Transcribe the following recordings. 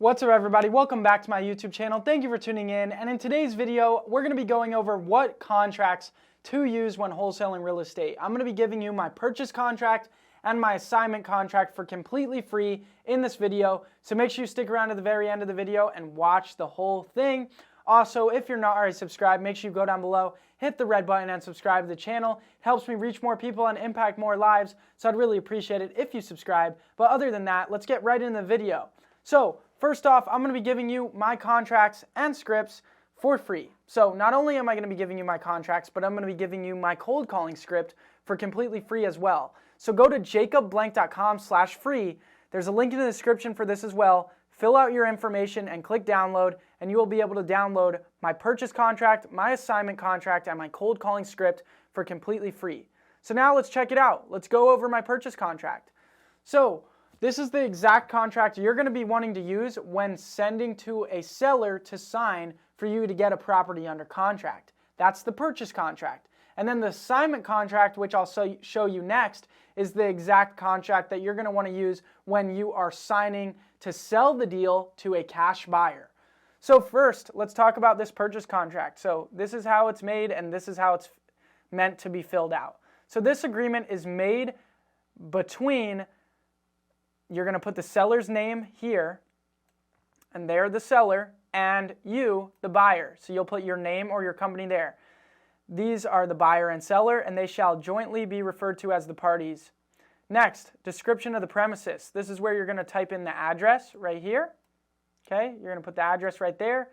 What's up everybody, welcome back to my YouTube channel. Thank you for tuning in, and in today's video we're going to be going over what contracts to use when wholesaling real estate. I'm going to be giving you my purchase contract and my assignment contract for completely free in this video, so make sure you stick around to the very end of the video and watch the whole thing. Also, if you're not already subscribed, make sure you go down below, hit the red button and subscribe to the channel. It helps me reach more people and impact more lives, so I'd really appreciate it if you subscribe. But other than that, let's get right into the video. So first off, I'm going to be giving you my contracts and scripts for free. So not only am I going to be giving you my contracts, but I'm going to be giving you my cold calling script for completely free as well. So go to jacobblank.com/free. There's a link in the description for this as well. Fill out your information and click download, and you will be able to download my purchase contract, my assignment contract, and my cold calling script for completely free. So now let's check it out. Let's go over my purchase contract. So this is the exact contract you're going to be wanting to use when sending to a seller to sign for you to get a property under contract. That's the purchase contract. And then the assignment contract, which I'll show you next, is the exact contract that you're going to want to use when you are signing to sell the deal to a cash buyer. So first, let's talk about this purchase contract. So this is how it's made, and this is how it's meant to be filled out. So this agreement is made between, you're going to put the seller's name here, and they're the seller, and you, the buyer. So you'll put your name or your company there. These are the buyer and seller, and they shall jointly be referred to as the parties. Next, description of the premises. This is where you're going to type in the address right here. Okay, you're going to put the address right there,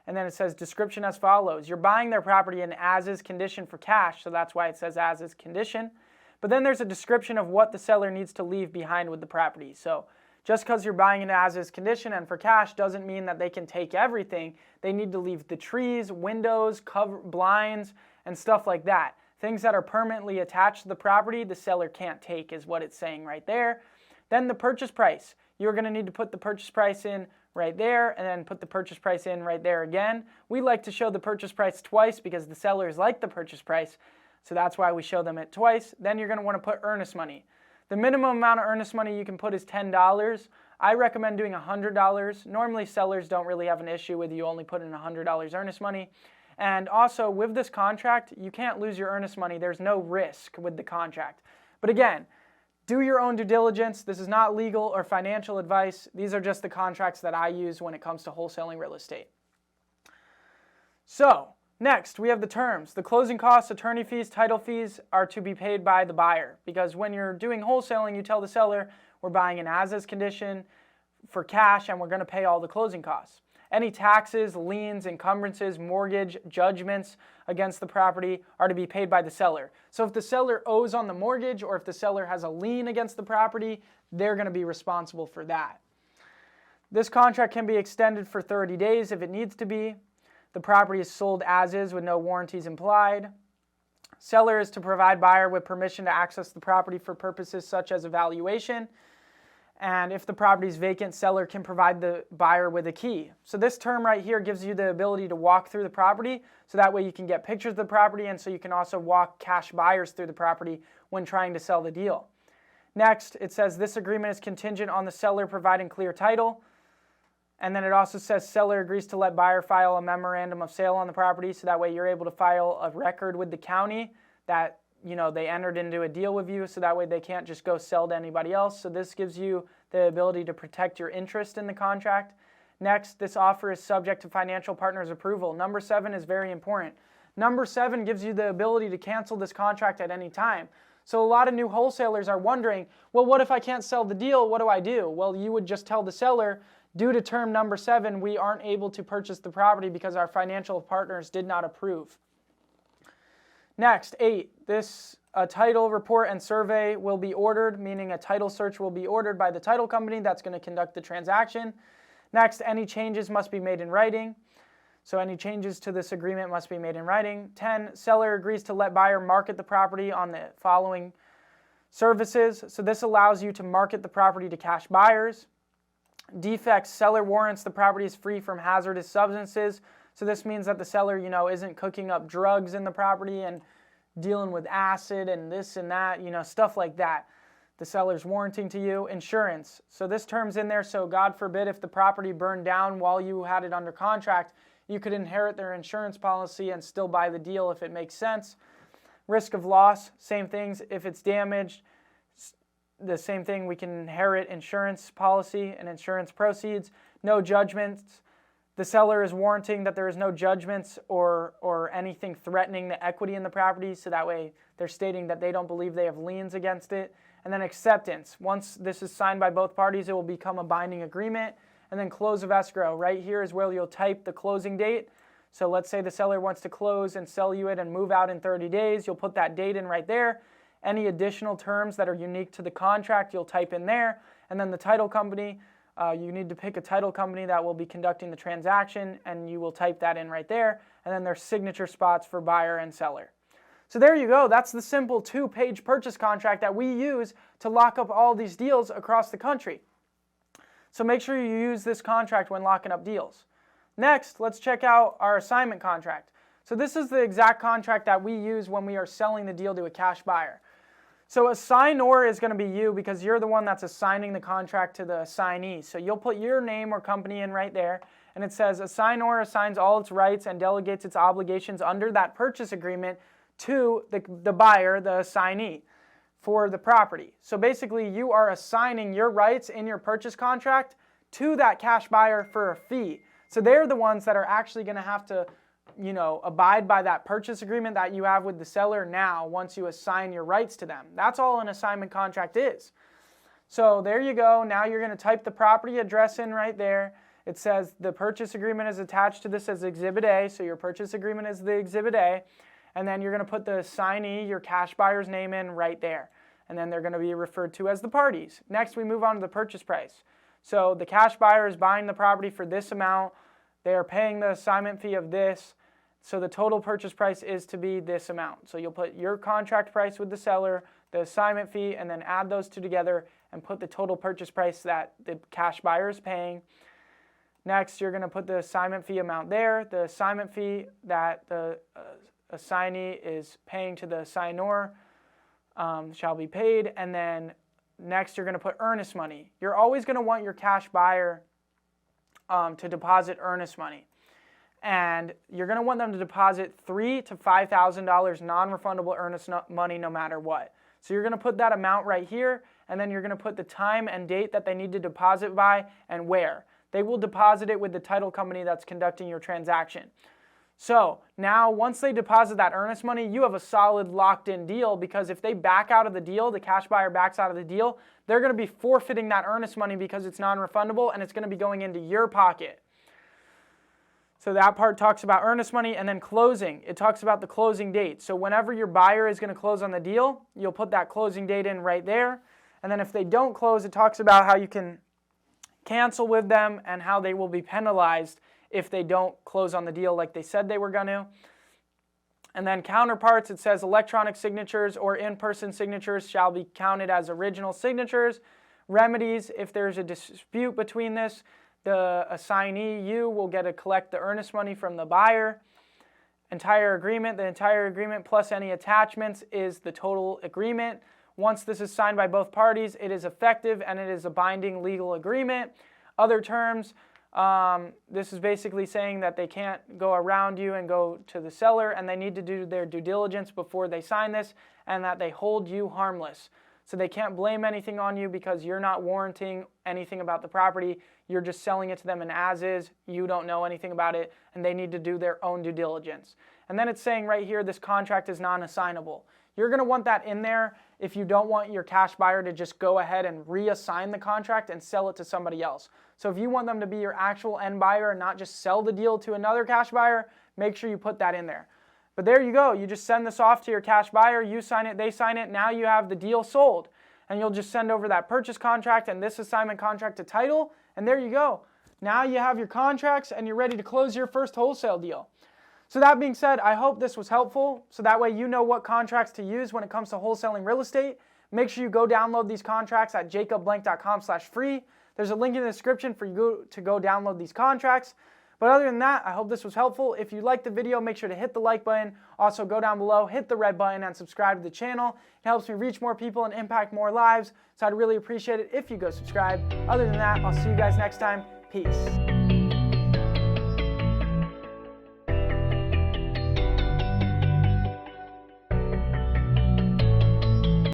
and then it says description as follows. You're buying their property in as-is condition for cash, so that's why it says as-is condition. But then there's a description of what the seller needs to leave behind with the property. So just because you're buying it as-is condition and for cash doesn't mean that they can take everything. They need to leave the trees, windows, blinds, and stuff like that. Things that are permanently attached to the property, the seller can't take, is what it's saying right there. Then the purchase price. You're going to need to put the purchase price in right there, and then put the purchase price in right there again. We like to show the purchase price twice because the sellers like the purchase price. So that's why we show them it twice. Then you're going to want to put earnest money. The minimum amount of earnest money you can put is $10. I recommend doing $100. Normally sellers don't really have an issue with you only putting $100 earnest money. And also with this contract, you can't lose your earnest money. There's no risk with the contract. But again, do your own due diligence. This is not legal or financial advice. These are just the contracts that I use when it comes to wholesaling real estate. So next, we have the terms. The closing costs, attorney fees, title fees are to be paid by the buyer, because when you're doing wholesaling, you tell the seller, we're buying an as-is condition for cash and we're going to pay all the closing costs. Any taxes, liens, encumbrances, mortgage, judgments against the property are to be paid by the seller. So if the seller owes on the mortgage or if the seller has a lien against the property, they're going to be responsible for that. This contract can be extended for 30 days if it needs to be. The property is sold as is with no warranties implied. Seller is to provide buyer with permission to access the property for purposes such as evaluation. And if the property is vacant, seller can provide the buyer with a key. So this term right here gives you the ability to walk through the property, so that way you can get pictures of the property, and so you can also walk cash buyers through the property when trying to sell the deal. Next, it says this agreement is contingent on the seller providing clear title. And then it also says seller agrees to let buyer file a memorandum of sale on the property, so that way you're able to file a record with the county that they entered into a deal with you, so that way they can't just go sell to anybody else. So this gives you the ability to protect your interest in the contract. Next, this offer is subject to financial partners' approval. Number 7 is very important. Number 7 gives you the ability to cancel this contract at any time. So a lot of new wholesalers are wondering, well, what if I can't sell the deal? What do I do? Well, you would just tell the seller, due to term number 7, we aren't able to purchase the property because our financial partners did not approve. Next, 8, a title report and survey will be ordered, meaning a title search will be ordered by the title company that's going to conduct the transaction. Next, any changes must be made in writing. So any changes to this agreement must be made in writing. 10, seller agrees to let buyer market the property on the following services. So this allows you to market the property to cash buyers. Defects, seller warrants the property is free from hazardous substances. So this means that the seller, isn't cooking up drugs in the property and dealing with acid and this and that, stuff like that. the seller's warranting to you. Insurance. So this term's in there, so God forbid if the property burned down while you had it under contract, you could inherit their insurance policy and still buy the deal if it makes sense. Risk of loss, same things. If it's damaged, the same thing, we can inherit insurance policy and insurance proceeds. No judgments. The seller is warranting that there is no judgments or anything threatening the equity in the property, so that way they're stating that they don't believe they have liens against it. And then acceptance. Once this is signed by both parties, it will become a binding agreement. And then close of escrow. Right here is where you'll type the closing date. So let's say the seller wants to close and sell you it and move out in 30 days. You'll put that date in right there. Any additional terms that are unique to the contract, you'll type in there. And then the title company, you need to pick a title company that will be conducting the transaction, and you will type that in right there. And then there's signature spots for buyer and seller. So there you go. That's the simple 2-page purchase contract that we use to lock up all these deals across the country. So make sure you use this contract when locking up deals. Next, let's check out our assignment contract. So this is the exact contract that we use when we are selling the deal to a cash buyer. So assignor is going to be you because you're the one that's assigning the contract to the assignee. So you'll put your name or company in right there, and it says assignor assigns all its rights and delegates its obligations under that purchase agreement to the buyer, the assignee, for the property. So basically you are assigning your rights in your purchase contract to that cash buyer for a fee. So they're the ones that are actually going to have to, abide by that purchase agreement that you have with the seller now once you assign your rights to them. That's all an assignment contract is. So there you go. Now you're going to type the property address in right there. It says the purchase agreement is attached to this as Exhibit A. So your purchase agreement is the Exhibit A. And then you're going to put the assignee, your cash buyer's name in right there. And then they're going to be referred to as the parties. Next, we move on to the purchase price. So the cash buyer is buying the property for this amount. They are paying the assignment fee of this. So the total purchase price is to be this amount. So you'll put your contract price with the seller, the assignment fee, and then add those two together and put the total purchase price that the cash buyer is paying. Next, you're going to put the assignment fee amount there, the assignment fee that the assignee is paying to the assignor shall be paid, and then next you're going to put earnest money. You're always going to want your cash buyer to deposit earnest money, and you're going to want them to deposit $3,000 to $5,000 non-refundable earnest money no matter what. So you're going to put that amount right here, and then you're going to put the time and date that they need to deposit by and where. They will deposit it with the title company that's conducting your transaction. So now once they deposit that earnest money, you have a solid locked-in deal, because if they back out of the deal, the cash buyer backs out of the deal, they're going to be forfeiting that earnest money because it's non-refundable and it's going to be going into your pocket. So that part talks about earnest money. And then closing, it talks about the closing date. So whenever your buyer is going to close on the deal, you'll put that closing date in right there. And then if they don't close, it talks about how you can cancel with them and how they will be penalized if they don't close on the deal like they said they were going to. And then counterparts, it says electronic signatures or in-person signatures shall be counted as original signatures. Remedies, if there's a dispute between this, the assignee, you, will get to collect the earnest money from the buyer. Entire agreement, the entire agreement plus any attachments is the total agreement. Once this is signed by both parties, it is effective and it is a binding legal agreement. Other terms, this is basically saying that they can't go around you and go to the seller, and they need to do their due diligence before they sign this, and that they hold you harmless. So they can't blame anything on you because you're not warranting anything about the property. You're just selling it to them in as is. You don't know anything about it, and they need to do their own due diligence. And then it's saying right here, this contract is non-assignable. You're going to want that in there if you don't want your cash buyer to just go ahead and reassign the contract and sell it to somebody else. So if you want them to be your actual end buyer and not just sell the deal to another cash buyer, make sure you put that in there. But there you go. You just send this off to your cash buyer. You sign it, they sign it. Now you have the deal sold. And you'll just send over that purchase contract and this assignment contract to title. And there you go. Now you have your contracts and you're ready to close your first wholesale deal. So that being said, I hope this was helpful. So that way you know what contracts to use when it comes to wholesaling real estate. Make sure you go download these contracts at jacobblank.com/free. There's a link in the description for you to go download these contracts. But other than that, I hope this was helpful. If you liked the video, make sure to hit the like button. Also, go down below, hit the red button, and subscribe to the channel. It helps me reach more people and impact more lives. So I'd really appreciate it if you go subscribe. Other than that, I'll see you guys next time. Peace.